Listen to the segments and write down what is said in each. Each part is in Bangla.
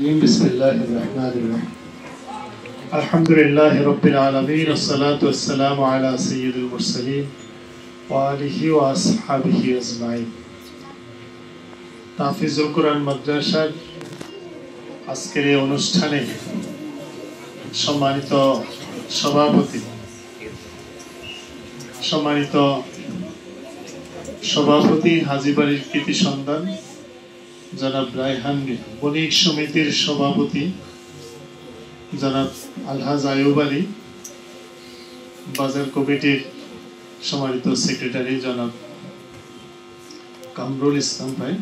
بسم الله الرحمن الرحيم الحمد لله رب العالمين والصلاة والسلام على سيد المرسلين وآله وأصحابه أجمعين তাহফিজুল কুরআন মাদ্রাসার আজকের এই অনুষ্ঠানে সম্মানিত সভাপতি হাজীবাড়ির কৃতি সন্তান জনাব রায়হান বণিক সমিতির সভাপতি জনাব আলহাজ আয়ুব আলী, বাজার কমিটির সম্মানিত সেক্রেটারি জনাব কামরুল ইসলাম ভাই,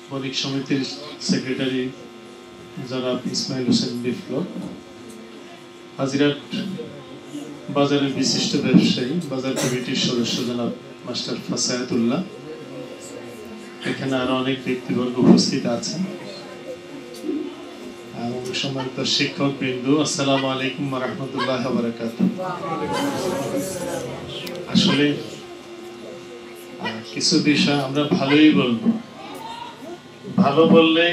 বণিক সমিতির সেক্রেটারি জনাব ইসমাইল হোসেন বিপ্লব, হাজিরাট বাজারের বিশিষ্ট ব্যবসায়ী বাজার কমিটির সদস্য জনাব মাস্টার ফাসায়াতুল্লাহ, এখানে আরো অনেক ব্যক্তিবর্গ উপস্থিত আছেন এবং সম্মানিত শিক্ষক বৃন্দ, আসসালামু আলাইকুম ওয়া রাহমাতুল্লাহি ওয়া বারাকাতুহু। আসলে কিছু বিষয় আমরা ভালোই বলবো, ভালো বললে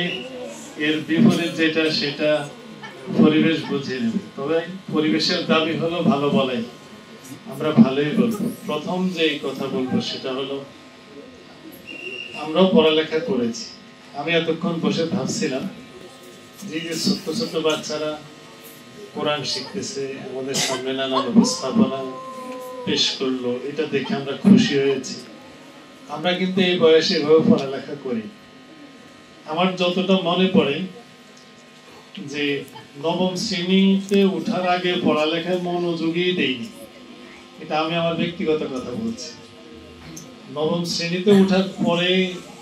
এর বিপরীত যেটা সেটা পরিবেশ বুঝে নেবে, তবে পরিবেশের দাবি হলো ভালো বলাই, আমরা ভালোই বলবো। প্রথম যে কথা বলবো সেটা হলো আমরাও পড়ালেখা করেছি। আমি এতক্ষণ বসে ভাবছিলাম যে ছোট্ট ছোট্ট বাচ্চারা কোরআন শিখতেছে, আমাদের সামনে নানান উপস্থাপনা পেশ করলো, এটা দেখে আমরা খুশি হয়েছি। আমরা কিন্তু এই বয়সে এভাবে পড়ালেখা করি। আমার যতটা মনে পড়ে যে নবম শ্রেণীতে ওঠার আগে পড়ালেখায় মনোযোগই দেইনি, এটা আমি আমার ব্যক্তিগত কথা বলছি। নবম শ্রেণীতে ওঠার পরে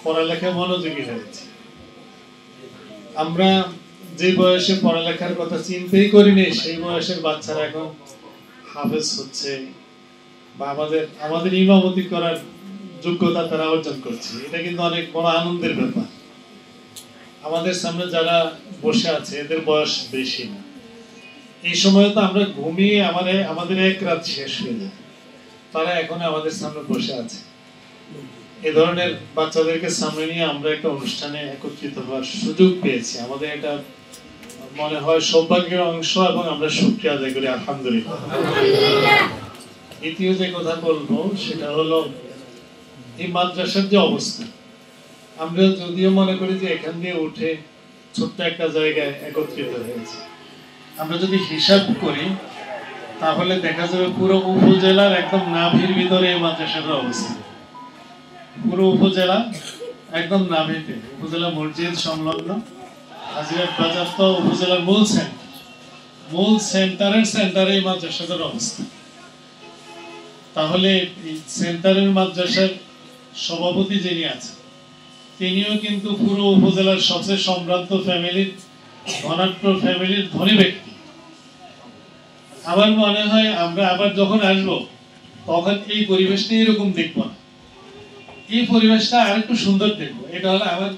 পড়ালেখায় মনোযোগী হয়েছে। আমরা যে বয়সে পড়ালেখার কথা চিন্তাই করিনি সেই বয়সের বাচ্চারা এখন হাফেজ হচ্ছে বা আমাদের ইমামতি করার যোগ্যতা তারা অর্জন করছে, এটা কিন্তু অনেক বড় আনন্দের ব্যাপার। আমাদের সামনে যারা বসে আছে এদের বয়স বেশি না, এই সময় তো আমরা ঘুমিয়ে আমাদের এক রাত শেষ হয়ে যায়, তারা এখন আমাদের সামনে বসে আছে। এই ধরনের বাচ্চাদেরকে সামনে নিয়ে আমরা একটা অনুষ্ঠানে একত্রিত হওয়ার সুযোগ পেয়েছি, আমাদের এটা মনে হয় সৌভাগ্যের অংশ এবং আমরা শুকরিয়া আদায় করি আলহামদুলিল্লাহ। দ্বিতীয় যে কথা বলবো সেটা হলো এই মাদ্রাসার যে অবস্থা, আমরা যদিও মনে করি যে এখান দিয়ে উঠে ছোট্ট একটা জায়গায় একত্রিত হয়েছে, আমরা যদি হিসাব করি তাহলে দেখা যাবে পুরো উপজেলার একদম নাভির ভিতরে এই মাদ্রাসার অবস্থা। পুরো উপজেলা একদম নাভিতে, উপজেলা মসজিদ সংলগ্ন হাজিরাট বাজার তো উপজেলার মূল সেন্টারে এই মাদ্রাসার অবস্থা। তাহলে সেন্টারের মাদ্রাসার সভাপতি যিনি আছেন তিনিও কিন্তু পুরো উপজেলার সবচেয়ে সম্ভ্রান্ত ফ্যামিলির, ধনাঢ্য ফ্যামিলির ধনী ব্যক্তি। আমার মনে হয় আমরা আবার যখন আসবো তখন এই পরিবেশটা এরকম দেখবো না, এই পরিবেশটা আরেকটু সুন্দর দেখবো। এটা হলো আমার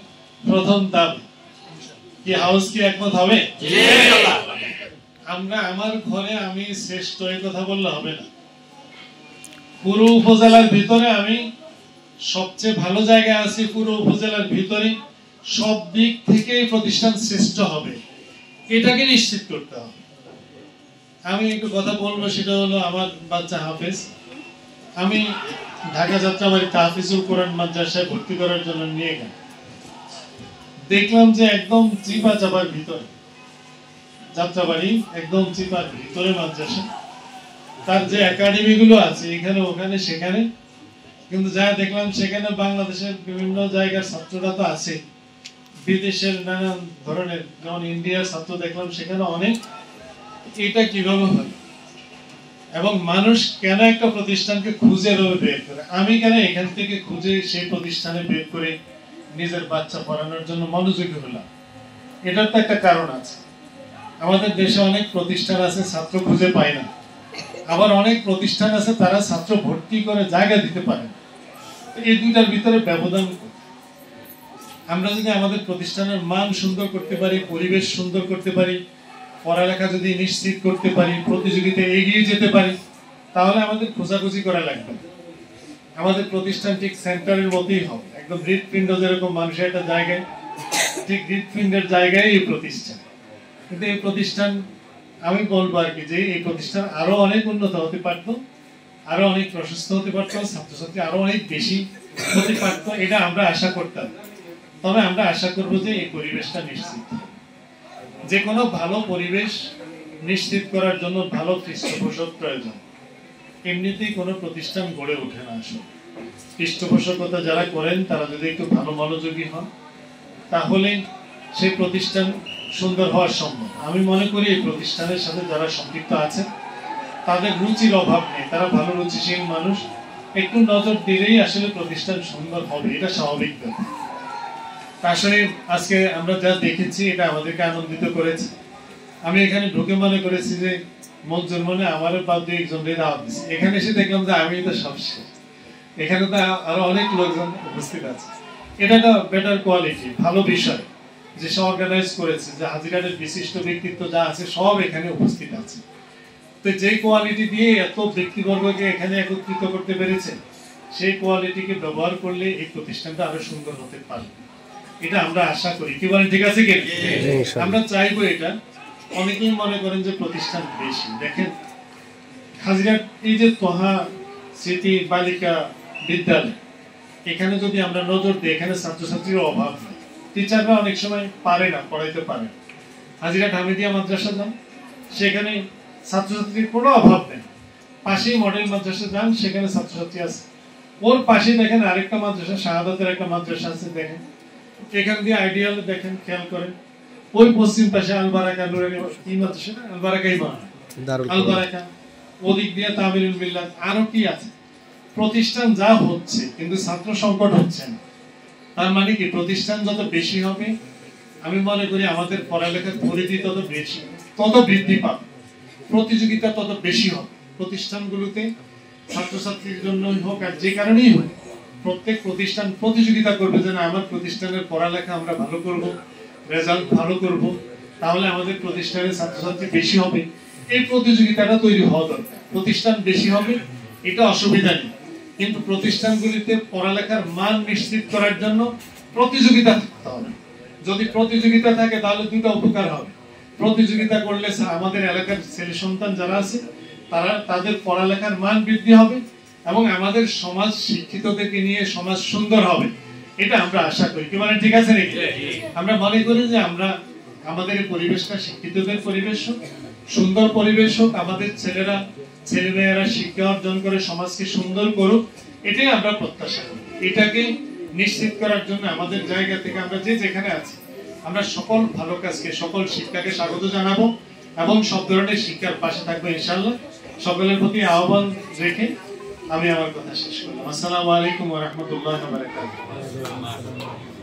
প্রথম দাবি। কি হাউস কি একমত হবে? আমরা আমার ঘরে আমি শ্রেষ্ঠ এই কথা বললে হবে না, পুরো উপজেলার ভিতরে আমি সবচেয়ে ভালো জায়গায় আছি, পুরো উপজেলার ভিতরে সব দিক থেকে প্রতিষ্ঠান শ্রেষ্ঠ হবে, এটাকে নিশ্চিত করতে হবে। আমি একটু কথা বলবো, সেটা হলো আমার বাচ্চা হাফেজ। আমি ঢাকা যাত্রাবাড়ি তাহফিজুল কুরআন মাদ্রাসায় ভর্তি করার জন্য নিয়ে গেলাম, দেখলাম যে একদম চিপা চাপার ভিতরে যাত্রাবাড়ি, একদম চিপার ভিতরে মাদ্রাসা, তার যে একাডেমি গুলো আছে এখানে ওখানে সেখানে, কিন্তু যা দেখলাম সেখানে বাংলাদেশের বিভিন্ন জায়গার ছাত্ররা তো আছে, বিদেশের নানান ধরনের, যেমন ইন্ডিয়ার ছাত্র দেখলাম সেখানে অনেক। এটা কিভাবে হয় এবং মানুষ কেন একটা প্রতিষ্ঠানকে খুঁজে বের করে, আমি কেন এখান থেকে খুঁজে সেই প্রতিষ্ঠানে বের করে নিজের বাচ্চা পড়ানোর জন্য মনোযোগী হলাম? এটার তো একটা কারণ আছে। আমাদের দেশে অনেক প্রতিষ্ঠান আছে ছাত্র খুঁজে পায় না, আবার অনেক প্রতিষ্ঠান আছে তারা ছাত্র ভর্তি করে জায়গা দিতে পারে না। এই দুইটার ভিতরে ব্যবধান। আমরা যদি আমাদের প্রতিষ্ঠানের মান সুন্দর করতে পারি, পরিবেশ সুন্দর করতে পারি, পড়ালেখা যদি নিশ্চিত করতে পারি, প্রতিযোগিতায় এগিয়ে যেতে পারি, তাহলে আমাদের খোঁজাখুঁজি করা লাগবে। আমাদের প্রতিষ্ঠান ঠিক সেন্টারের মতোই হবে, একদম হৃৎপিণ্ড যেরকম মানুষের একটা জায়গায় ঠিক হৃৎপিণ্ডের জায়গায় এই প্রতিষ্ঠান। কিন্তু এই প্রতিষ্ঠান আমি বলবো আর কি যে এই প্রতিষ্ঠান আরো অনেক উন্নত হতে পারত, আরো অনেক প্রশস্ত হতে পারত, ছাত্রছাত্রী আরো অনেক বেশি হতে পারত, এটা আমরা আশা করতাম। তবে আমরা আশা করবো যে এই পরিবেশটা নিশ্চিত, যে কোনো ভালো পরিবেশ নিশ্চিত করার জন্য ভালো পৃষ্ঠপোষক প্রয়োজন। এমনিতেই কোনো প্রতিষ্ঠান গড়ে ওঠে না। আসলে পৃষ্ঠপোষকতা যারা করেন তারা যদি একটু ভালো মনোযোগী হন তাহলে সেই প্রতিষ্ঠান সুন্দর হওয়ার সম্ভব। আমি মনে করি এই প্রতিষ্ঠানের সাথে যারা সম্পৃক্ত আছেন তাদের রুচির অভাব নেই, তারা ভালো রুচিশীল মানুষ, একটু নজর দিলেই আসলে প্রতিষ্ঠান সুন্দর হবে, এটা স্বাভাবিক ব্যাপার। আসলে আজকে আমরা যা দেখেছি এটা আমাদেরকে আনন্দিত করেছে। আমি এখানে ঢুকে মনে করেছি যে মঞ্জুর মনে আমার বাদ দিয়ে একজন দাওয়াত দিচ্ছে, এখানে এসে দেখলাম যে আমি তো সব শেষ, এখানে তো আরো অনেক লোকজন উপস্থিত আছে। এটা একটা বেটার কোয়ালিটি, ভালো বিষয় যে সব অর্গানাইজ করেছে, যে হাজিরাদের বিশিষ্ট ব্যক্তিত্ব যা আছে সব এখানে উপস্থিত আছে। তো যে কোয়ালিটি দিয়ে এত ব্যক্তিবর্গকে এখানে একত্রিত করতে পেরেছে, সেই কোয়ালিটিকে ব্যবহার করলে এই প্রতিষ্ঠানটা আরো সুন্দর হতে পারে, এটা আমরা আশা করি। কি বলেন, ঠিক আছে কি? আমরা চাইবো এটা। অনেকেই মনে করেন যে প্রতিষ্ঠান বেশি, দেখেন হাজিরা এই যে তোহা স্মৃতি বালিকা বিদ্যালয়, এখানে যদি আমরা নজর দিই এখানে ছাত্রছাত্রীর অভাব নেই, টিচাররা অনেক সময় পারে না, পড়াইতে পারে না। হাজিরাট হামিদিয়া মাদ্রাসা যান, সেখানে ছাত্রছাত্রীর কোনো অভাব নেই। পাশেই মডেল মাদ্রাসা যান, সেখানে ছাত্রছাত্রী আছে। ওর পাশে দেখেন আরেকটা মাদ্রাসা, শাহাদাতের একটা মাদ্রাসা আছে, দেখেন এখান দিয়ে আইডিয়াল দেখেন, খেয়াল করেন। ওই পশ্চিম পাশে আলবারাকা নুরানি কি মাদ্রাসা, আলবারাকাই আলবারাকা, ওদিক দিয়ে তামিলুল মিল্লাত, আরো কি আছে প্রতিষ্ঠান যা হচ্ছে, কিন্তু ছাত্র সংকট হচ্ছে না। তার মানে কি প্রতিষ্ঠান যত বেশি হবে আমি মনে করি আমাদের পড়ালেখার পরিধি তত বেশি, তত বৃদ্ধি পাবে, প্রতিযোগিতা তত বেশি হবে প্রতিষ্ঠানগুলোতে, ছাত্রছাত্রীর জন্যই হোক আর যে কারণেই হোক। প্রত্যেক প্রতিষ্ঠান প্রতিযোগিতা করবে যে না আমার প্রতিষ্ঠানের পড়ালেখা আমরা ভালো করব, রেজাল্ট ভালো করব, তাহলে আমাদের প্রতিষ্ঠানের ছাত্রছাত্রী বেশি হবে। এই প্রতিযোগিতাটা তৈরি হওয়া দরকার। প্রতিষ্ঠান বেশি হবে এটা অসুবিধা নেই, কিন্তু প্রতিষ্ঠানগুলিতে পড়ালেখার মান নিশ্চিত করার জন্য প্রতিযোগিতা থাকতে হবে। যদি প্রতিযোগিতা থাকে তাহলে দুটো উপকার হবে। প্রতিযোগিতা করলে আমাদের এলাকার ছেলে সন্তান যারা আছে তারা তাদের পড়ালেখার মান বৃদ্ধি হবে এবং আমাদের সমাজ শিক্ষিতদেরকে নিয়ে সমাজ সুন্দর হবে, এটা আমরা আশা করি। কি মানে ঠিক আছে নাকি? আমরা মনে করি যে আমরা আমাদের এই পরিবেশটা শিক্ষিতদের পরিবেশ হোক, সুন্দর পরিবেশ হোক, আমাদের ছেলেমেয়েরা শিক্ষা অর্জন করে সমাজকে সুন্দর করুক, এটাই আমরা প্রত্যাশা করি। এটাকে নিশ্চিত করার জন্য আমাদের জায়গা থেকে আমরা যে যেখানে আছি আমরা সকল ভালো কাজকে, সকল শিক্ষাকে স্বাগত জানাবো এবং সব ধরনের শিক্ষার পাশে থাকবো ইনশাআল্লাহ। সকলের প্রতি আহ্বান রেখে আমি আমার কথা শেষ করলাম। আসসালামু আলাইকুম ওয়া রাহমাতুল্লাহি ওয়া বারাকাতুহু।